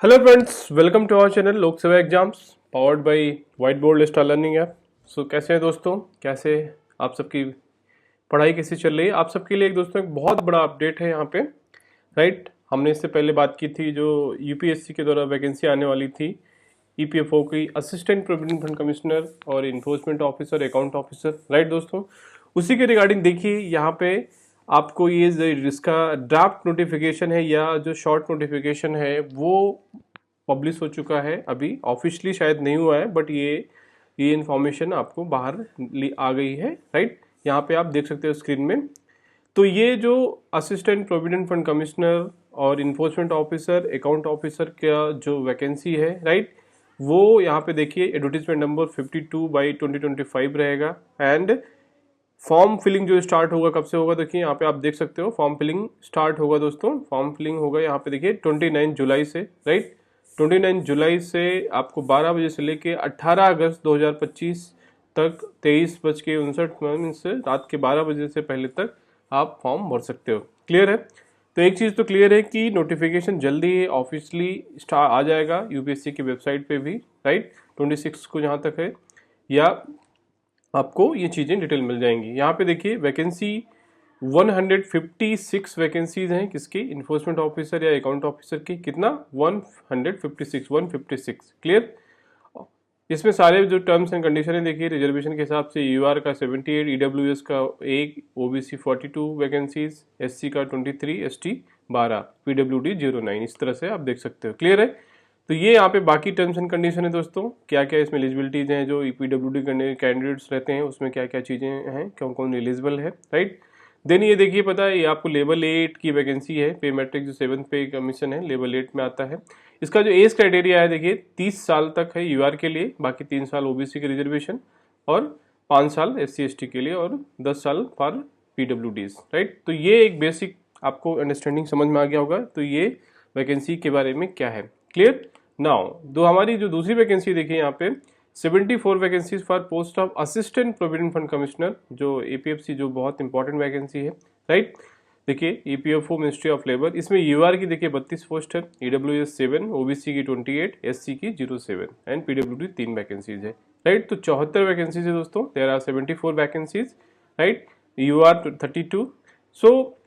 Hello friends, welcome to our channel Lok Seva exams powered by white board star learning app. So कैसे हैं दोस्तों, कैसे आप सबकी पढ़ाई कैसी चल रही है? आप सबके लिए दोस्तों एक बहुत बड़ा अपडेट है यहाँ पे, राइट। हमने इससे पहले बात की थी जो यूपीएससी के द्वारा वैकेंसी आने वाली थी ईपीएफओ की असिस्टेंट प्रोविडेंट फंड कमिश्नर और enforcement officer, account officer, right दोस्तों। उसी के रिगार्डिंग देखिए यहाँ पे आपको ये इसका ड्राफ्ट नोटिफिकेशन है या जो शॉर्ट नोटिफिकेशन है वो पब्लिश हो चुका है। अभी ऑफिशियली शायद नहीं हुआ है, बट ये इन्फॉर्मेशन आपको बाहर आ गई है, राइट। यहाँ पे आप देख सकते हो स्क्रीन में। तो ये जो असिस्टेंट प्रोविडेंट फंड कमिश्नर और इन्फोर्समेंट ऑफिसर, अकाउंट ऑफिसर का जो वैकेंसी है, राइट, वो यहाँ पे देखिए एडवर्टीजमेंट नंबर 52/2025 रहेगा। एंड फॉर्म फिलिंग जो स्टार्ट होगा कब से होगा, देखिए यहाँ पे आप देख सकते हो फॉर्म फिलिंग स्टार्ट होगा दोस्तों। फॉर्म फिलिंग होगा यहाँ पे देखिए 29 जुलाई से, राइट। 29 जुलाई से आपको 12 बजे से लेके 18 अगस्त 2025 तक 23:59 से रात के 12 बजे से पहले तक आप फॉर्म भर सकते हो। क्लियर है? तो एक चीज़ तो क्लियर है कि नोटिफिकेशन जल्दी ही ऑफिशियली आ जाएगा यूपीएससी की वेबसाइट पे भी, राइट। 26 को जहाँ तक है, या आपको ये चीज़ें डिटेल मिल जाएंगी। यहाँ पे देखिए वैकेंसी 156 वैकेंसीज हैं किसकी, इन्फोर्समेंट ऑफिसर या अकाउंट ऑफिसर की। कितना? 156। क्लियर? इसमें सारे जो टर्म्स एंड कंडीशन है देखिए, रिजर्वेशन के हिसाब से यूआर का 78, ईडब्ल्यूएस का 1, ओबीसी 42 वैकेंसीज, एससी का 23, एसटी 12, पीडब्ल्यूडी 09। इस तरह से आप देख सकते हो। क्लियर है? तो ये यहाँ पे बाकी टर्म्स एंड कंडीशन है दोस्तों, क्या क्या इसमें एलिजिबिलिटीज हैं, जो पीडब्ल्यूडी कैंडिडेट्स रहते हैं उसमें क्या क्या चीज़ें हैं, कौन कौन एलिजिबल है, राइट। देन ये देखिए पता है, ये आपको लेवल 8 की वैकेंसी है। पे मैट्रिक जो 7th पे कमीशन है लेवल 8 में आता है। इसका जो एज क्राइटेरिया है देखिए 30 साल तक है यूआर के लिए, बाकी 3 साल ओबीसी के रिजर्वेशन और 5 साल एससी एसटी के लिए और 10 साल फॉर पीडब्ल्यूडीज, राइट। तो ये एक बेसिक आपको अंडरस्टैंडिंग समझ में आ गया होगा। तो ये वैकेंसी के बारे में क्या है, क्लियर। नाउ दो हमारी जो दूसरी वैकेंसी देखिए यहाँ पे 74 vacancies for post of assistant provident fund commissioner, जो एपीएफसी जो बहुत इंपॉर्टेंट वैकेंसी है, राइट। देखिए ईपीएफओ मिनिस्ट्री ऑफ लेबर, इसमें यूआर की देखिए 32 पोस्ट है, ईडब्ल्यूएस 7, ओबीसी की 28, एससी की 07 एंड पीडब्ल्यूडी 3 वैकेंसीज है, राइट। तो 74 वैकेंसीज है दोस्तों। There are 74 vacancies, right. UR 32। So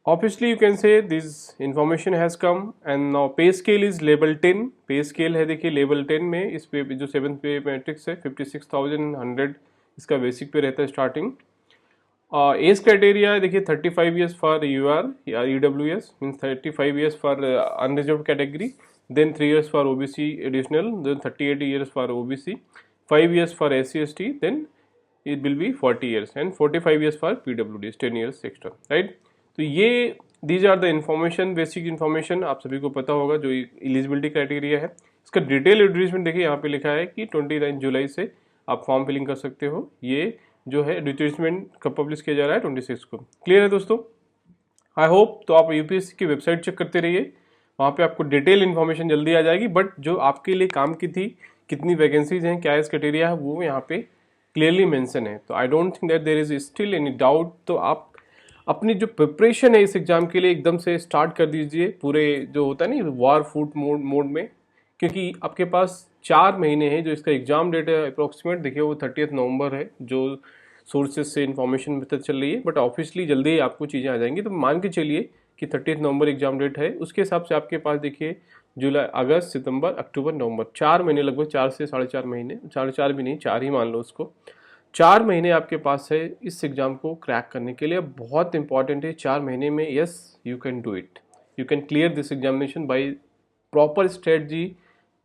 obviously you can say this information has come and now pay scale is level 10। पे स्केल है देखिए लेवल 10 में, इस पे जो 7th पे मैट्रिक्स है 56,100 इसका बेसिक पे रहता है स्टार्टिंग। एज क्राइटेरिया है देखिए 35 ईयर्स फॉर यूआर या EWS, means 35 years for unreserved category, then 3 years for OBC additional, then 38 years for OBC, 5 years for SC ST, then it will be 40 years and 45 years for PWDs, 10 years extra, right। तो ये these are the information, basic information आप सभी को पता होगा जो eligibility criteria है। इसका डिटेल एडवर्टीजमेंट देखिए यहाँ पे लिखा है कि 29 जुलाई से आप फॉर्म फिलिंग कर सकते हो। ये जो है एडवर्टीजमेंट कब पब्लिश किया जा रहा है, 26 को। क्लियर है दोस्तों? आई होप तो आप यूपीएससी की वेबसाइट चेक करते रहिए, वहाँ पे आपको डिटेल इन्फॉर्मेशन जल्दी आ जाएगी। बट जो आपके लिए काम की थी, कितनी वैकेंसीज हैं, क्या इस क्राइटेरिया है, वो यहाँ पे क्लियरली मेंशन है। तो I don't think that there is still any doubt. तो आप अपनी जो प्रिपरेशन है इस एग्जाम के लिए एकदम से स्टार्ट कर दीजिए, पूरे जो होता है ना वॉर फूट मोड में, क्योंकि आपके पास 4 महीने हैं। जो इसका एग्जाम डेट है अप्रोक्सीमेट देखिए वो 30 नवंबर है, जो सोर्सेज से इन्फॉर्मेशन पता चल रही है, बट ऑफिशियली जल्दी ही आपको चीज़ें आ जाएंगी। तो मान के चलिए कि 30 नवंबर एग्जाम डेट है, उसके हिसाब से आपके पास देखिए जुलाई, अगस्त, सितंबर, अक्टूबर, नवंबर, 4 महीने, लगभग 4 से 4.5 महीने, 4.5 भी नहीं, 4 ही मान लो उसको। 4 महीने आपके पास है इस एग्जाम को क्रैक करने के लिए। बहुत इंपॉर्टेंट है 4 महीने में, yes you can do it, you can clear this examination by proper strategy,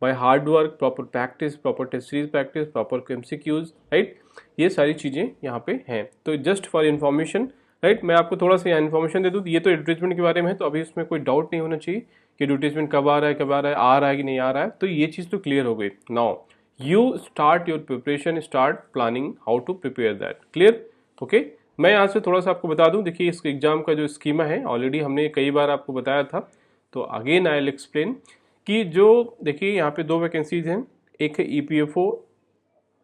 by hard work, proper practice, proper test series practice, proper MCQs, right. ये सारी चीज़ें यहाँ पे हैं। तो जस्ट फॉर इन्फॉर्मेशन, राइट, मैं आपको थोड़ा सा इन्फॉर्मेशन दे दूँ। ये तो एडवर्टीजमेंट के बारे में है, तो अभी उसमें कोई डाउट नहीं होना चाहिए कि एडवर्टीजमेंट कब आ रहा है, कब आ रहा है कि नहीं आ रहा है। तो ये चीज़ तो क्लियर हो गई। Now you start your preparation, start planning how to prepare that, clear, okay। मैं यहाँ से थोड़ा सा आपको बता दूं, देखिए इस एग्जाम का जो स्कीमा है ऑलरेडी हमने कई बार आपको बताया था। तो अगेन आई विल एक्सप्लेन कि जो देखिए यहाँ पे 2 वैकेंसीज हैं, एक है EPFO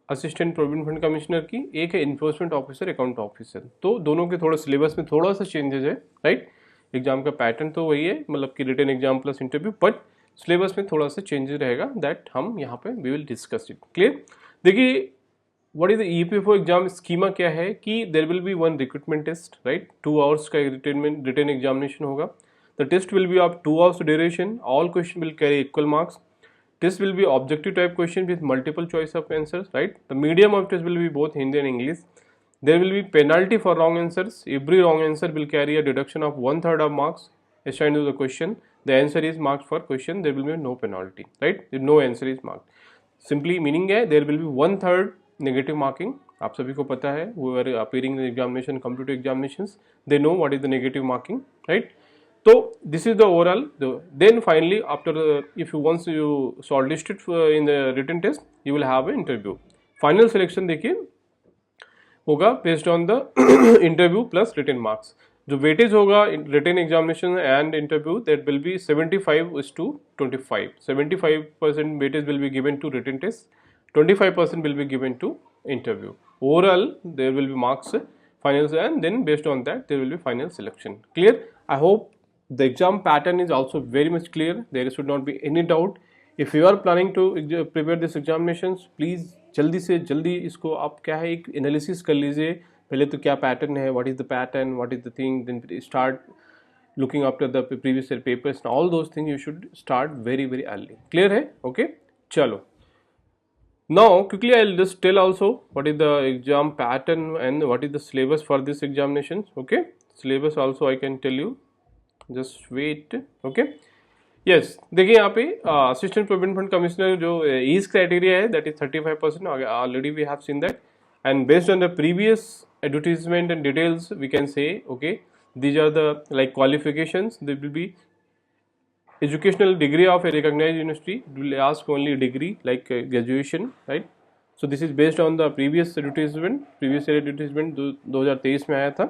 assistant provident fund commissioner की, एक है इन्फोर्समेंट ऑफिसर, अकाउंट ऑफिसर। तो दोनों के थोड़ा सिलेबस में थोड़ा सा चेंजेस है, राइट। एग्जाम का पैटर्न तो वही है, मतलब कि written exam plus interview, but syllabus में थोड़ा सा चेंजेस रहेगा, दैट हम यहाँ पे we will discuss it. Clear? देखिए what is the EPFO exam schema क्या है कि there will be one recruitment test, right, 2 hours का रिटन एग्जामिनेशन होगा। The test will be of 2 hours duration, all question will carry equal marks. Test will be objective type question with multiple choice of answers, right? The medium of test will be both Hindi and English. There will be penalty for wrong answers. Every wrong answer will carry a deduction of 1/3 of marks assigned to the question. The answer is marked for question. There will be no penalty, right? If no answer is marked. Simply meaning है there will be 1/3 negative marking. आप सभी को पता है, who are appearing in examination, competitive examinations, they know what is the negative marking, right? So this is the overall. Then finally, after if you once you shortlisted in the written test, you will have an interview. Final selection देखिए होगा based on the interview plus written marks. जो weightage होगा written examination and interview, that will be 75:25. 75% weightage will be given to written test, 25% will be given to interview. Overall, there will be marks finals, and then based on that there will be final selection. Clear? I hope the exam pattern is also very much clear. There should not be any doubt. If you are planning to prepare this examinations, please जल्दी से जल्दी इसको आप क्या है एक analysis कर लीजिए, पहले तो क्या पैटर्न है, what is the pattern, what is the thing, then start looking after the previous year papers, all those thing you should start very very early. Clear है? ओके, चलो now quickly I'll just tell also what is the exam pattern and what is the syllabus for this examinations. Okay, syllabus also I can tell you, just wait. Okay, yes, देखिए यहाँ पे assistant provident fund commissioner जो age criteria है that is 35%, already we have seen that, and based on the previous advertisement and details we can say okay these are the like qualifications, they will be educational degree of a recognized university, it will ask only degree like graduation, right? So this is based on the previous advertisement, previous year advertisement 2023 में आया था,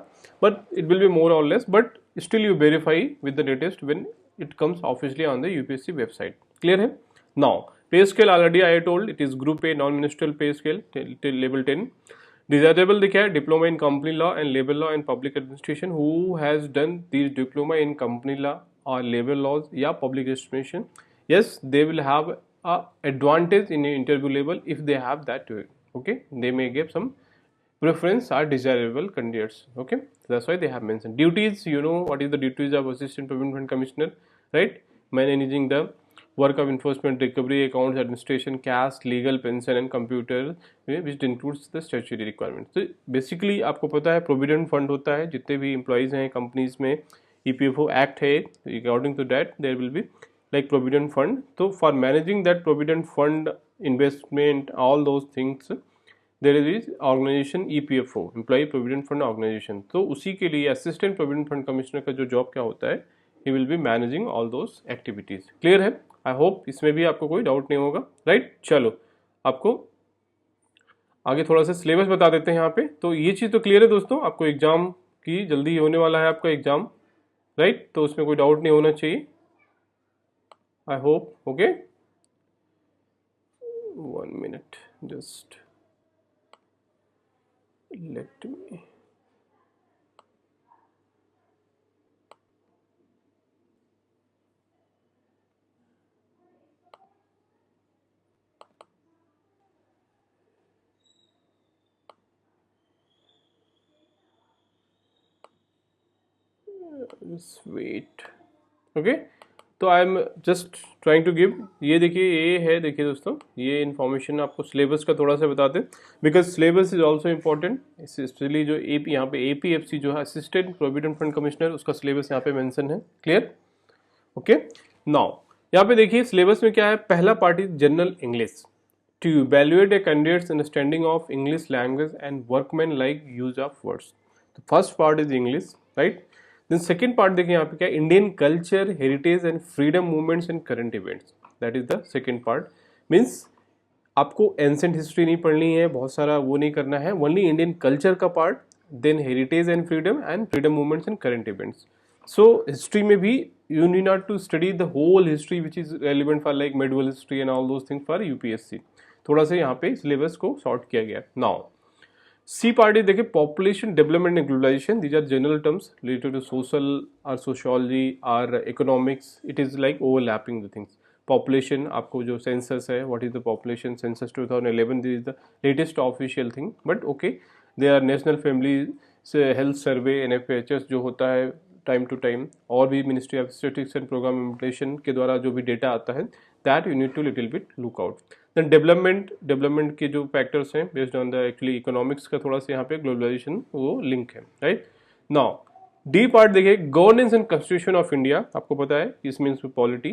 but it will be more or less, but still you verify with the latest when it comes officially on the UPSC website. Clear है? Now pay scale already I told, it is group A non-ministerial pay scale till level 10. Desirable देखा है diploma in company law and labor law and public administration. Who has done these diploma in company law or labor laws या public administration? Yes, they will have a advantage in interview level if they have that. Okay, they may give some preference or desirable candidates. Okay, that's why they have mentioned duties. You know what is the duties of assistant provision fund commissioner, right? Managing the work of enforcement, recovery, accounts, administration, cash, legal, pension and computer, which includes the statutory requirements. So basically आपको पता है provident fund होता है, जितने भी employees हैं companies में, EPFO act है, according to that there will be like provident fund. तो for managing that provident fund, investment, all those things, there is organization EPFO, employee provident fund organization. तो उसी के लिए असिस्टेंट प्रोविडेंट फंड कमिश्नर का जो job क्या होता है, he will be managing all those activities. Clear है? आई होप इसमें भी आपको कोई डाउट नहीं होगा, राइट? चलो आपको आगे थोड़ा सा सिलेबस बता देते हैं यहाँ पे. तो ये चीज़ तो क्लियर है दोस्तों, आपको एग्जाम की जल्दी होने वाला है आपका एग्जाम, राइट? तो उसमें कोई डाउट नहीं होना चाहिए, I hope. Okay, 1 minute, just let me just wait. Okay, तो I am just trying to give, ये देखिए ये है, देखिए दोस्तों ये इन्फॉर्मेशन आपको सिलेबस का थोड़ा सा बताते हैं, because syllabus is also important. Specially जो AP यहाँ पे APFC जो है असिस्टेंट प्रोविडेंट फंड कमिश्नर, उसका सिलेबस यहाँ पे मेंशन है. क्लियर? ओके, नाउ यहाँ पे देखिए सिलेबस में क्या है. पहला part is general English, to evaluate a candidate's understanding of English language and workman like use of words. तो first part is English, right? Then second part देखिए यहाँ पे क्या, Indian culture, heritage and freedom movements and current events. That is the second part. Means आपको ancient history नहीं पढ़नी है, बहुत सारा वो नहीं करना है, ओनली इंडियन कल्चर का part, then heritage and freedom movements and current events. So history में भी you need not to study the whole history which is relevant for like medieval history and all those things for UPSC. थोड़ा सा यहाँ पे syllabus को sort किया गया. Now C part is देखिए population development and globalization. These are general terms related to social और sociology और economics. It is like overlapping the things. Population, आपको जो सेंसस है, what is the population census 2011, this is the latest official thing, but okay they are national family से health survey NFHS जो होता है time to time, और भी ministry of statistics and programme implementation के द्वारा जो भी डेटा आता है, that you need to little bit look out. Then development के जो फैक्टर्स हैं based on the actually economics का थोड़ा सा यहाँ पे ग्लोबलाइजेशन वो लिंक है, राइट। नाउ डी पार्ट देखिए, governance and constitution of India, आपको पता है इस मीन्स पॉलिटी,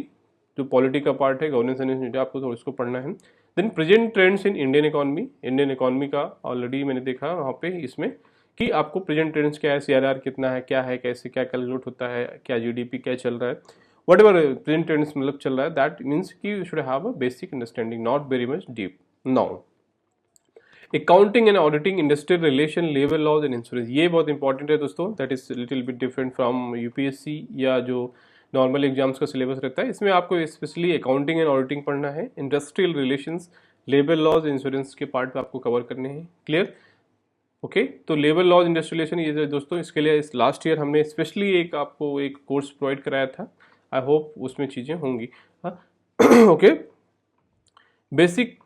जो पॉलिटी का पार्ट है गवर्नेंस एंड इंडिया, आपको थोड़ा इसको पढ़ना है। Then present trends in Indian economy का ऑलरेडी मैंने देखा वहाँ पे इसमें कि आपको प्रेजेंट ट्रेंड्स क्या है, CRR कितना है, क्या है, कैसे क्या कैलकुलेट होता है, क्या GDP क्या चल रहा है, वट एवर प्रेजेंट ट्रेंड्स मतलब चल रहा है, दैट मीन्स कि you should have a basic understanding, not very much deep. Now accounting and auditing, industrial relation, labour laws and insurance, ये बहुत इंपॉर्टेंट है दोस्तों, that is little bit different from UPSC या जो नॉर्मल एग्जाम्स का syllabus रहता है। इसमें आपको स्पेशली अकाउंटिंग एंड ऑडिटिंग पढ़ना है, industrial relations, labour laws, insurance के पार्ट पे आपको कवर करने हैं, क्लियर। ओके तो लेबर लॉज इंडस्ट्रियल रिलेशन ये दोस्तों, इसके लिए इस लास्ट ईयर हमने स्पेशली एक आपको एक कोर्स प्रोवाइड कराया था, आई होप उसमें चीज़ें होंगी। Okay basic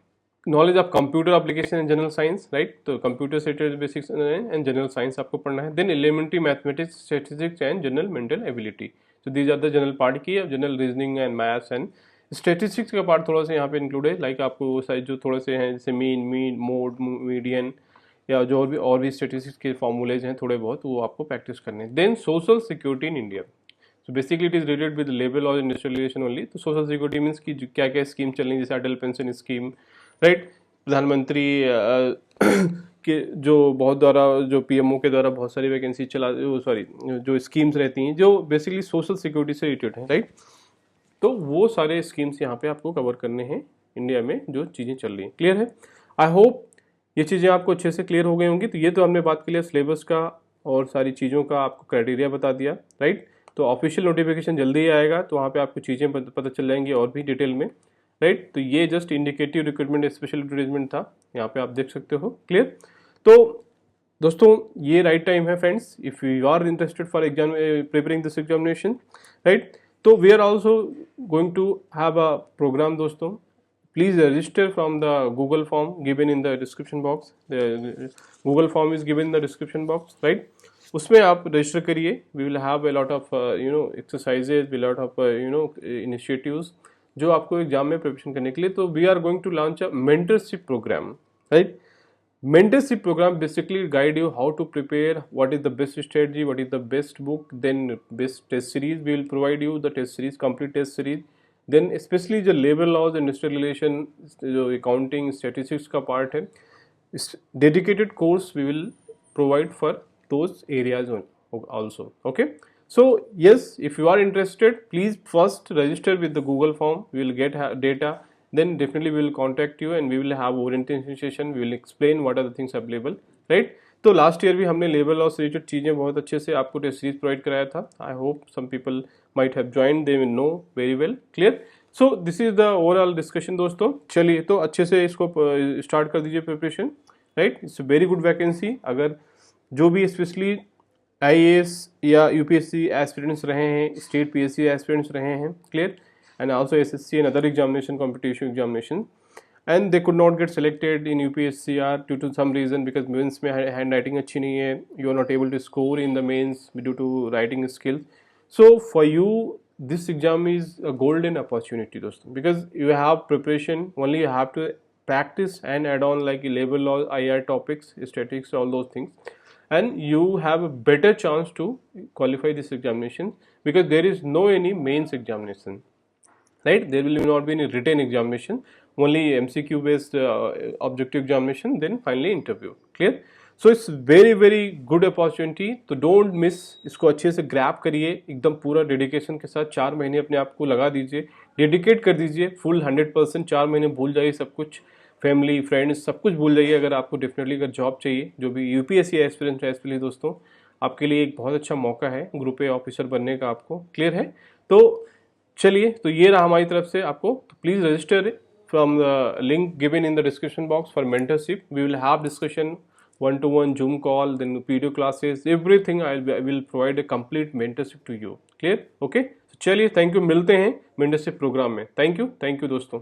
knowledge of computer application and general science, right, तो कंप्यूटर से बेसिक्स एंड जनरल साइंस आपको पढ़ना है। Then elementary mathematics, statistics and general mental ability, तो these are the general part की, general reasoning and maths and statistics का part थोड़ा सा यहाँ पे इंक्लूड है, लाइक आपको साइज जो थोड़े से हैं जैसे मीन मोड मीडियन या जो और भी स्टैटिस्टिक्स के फॉर्मूलेज हैं थोड़े बहुत, वो आपको प्रैक्टिस करने हैं। Then social security in India, so basically it is related with labour laws industrial relation only. तो सोशल सिक्योरिटी मीन्स की क्या क्या स्कीम चल रही है, जैसे अटल पेंशन स्कीम, राइट, प्रधानमंत्री के जो बहुत द्वारा जो PMO के द्वारा बहुत सारी वैकेंसी जो स्कीम्स रहती हैं जो बेसिकली सोशल सिक्योरिटी से रिलेटेड हैं, राइट, तो वो सारे स्कीम्स यहाँ पे आपको कवर करने हैं इंडिया में जो चीज़ें चल रही हैं, क्लियर है। आई होप ये चीज़ें आपको अच्छे से क्लियर हो गई होंगी। तो ये तो हमने बात की लिया सिलेबस का और सारी चीज़ों का, आपको क्राइटेरिया बता दिया, राइट। तो ऑफिशियल नोटिफिकेशन जल्दी ही आएगा, तो वहाँ पे आपको चीज़ें पता चल जाएंगी और भी डिटेल में, राइट। तो ये just indicative recruitment special advertisement था, यहाँ पे आप देख सकते हो, क्लियर। तो दोस्तों ये राइट टाइम है friends, if you are interested for exam preparing this examination, right. तो we are also going to have a program दोस्तों, please register from the Google form given in the description box. The Google form is given in the description box, right? उसमें आप register करिए, we will have a lot of exercises, a lot of initiatives जो आपको exam में preparation करने के लिए। तो we are going to launch a mentorship program, right? Mentorship program basically guide you how to prepare, what is the best strategy, what is the best book, then best test series. We will provide you the test series, complete test series. Then specially जो labour laws industrial relation, जो accounting statistics का part है, dedicated course we will provide for those areas also, okay. So yes, if you are interested please first register with the Google form, we will get data, then definitely we will contact you and we will have orientation session, we will explain what are the things available, right. तो last year भी हमने labour law से related चीज़ें बहुत अच्छे से आपको test series provide कराया था। I hope some people might have joined, they will know very well, clear. So this is the overall discussion दोस्तों। चलिए तो अच्छे से इसको स्टार्ट कर दीजिए preparation, right. It's very good vacancy. अगर जो भी स्पेशली IAS या UPSC एस्पिरेंट्स रहे हैं, स्टेट PSC एस्पिरेंट्स रहे हैं, clear, and also SSC and other examination, competition examination, and they could not get selected in UPSC due to some reason, because mains में hand writing अच्छी नहीं है, you are not able to score in the mains due to writing skills. So for you, this exam is a golden opportunity, दोस्तों, because you have preparation. Only you have to practice and add on like labor law, IR topics, statistics, all those things, and you have a better chance to qualify this examination because there is no any mains examination, right? There will not be any written examination, only MCQ based objective examination, then finally interview, clear. So it's very very good opportunity, तो don't miss, इसको अच्छे से grab करिए, एकदम पूरा dedication के साथ 4 महीने अपने आप को लगा दीजिए, डेडिकेट कर दीजिए फुल 100%। 4 महीने भूल जाइए सब कुछ, फैमिली फ्रेंड्स सब कुछ भूल जाइए। अगर आपको डेफिनेटली अगर जॉब चाहिए, जो भी UPSC एस्पिरेंट है, इसलिए दोस्तों आपके लिए एक बहुत अच्छा मौका है ग्रुप A ऑफिसर बनने का, आपको क्लियर है। तो चलिए, तो ये रहा हमारी तरफ से आपको, तो please register from the link given in the description box for mentorship. We will have discussion 1-to-1 Zoom call, then video classes, everything I will provide a complete mentorship to you. Clear? Okay? So चलिए, thank you, मिलते हैं mentorship programme में. Thank you दोस्तों.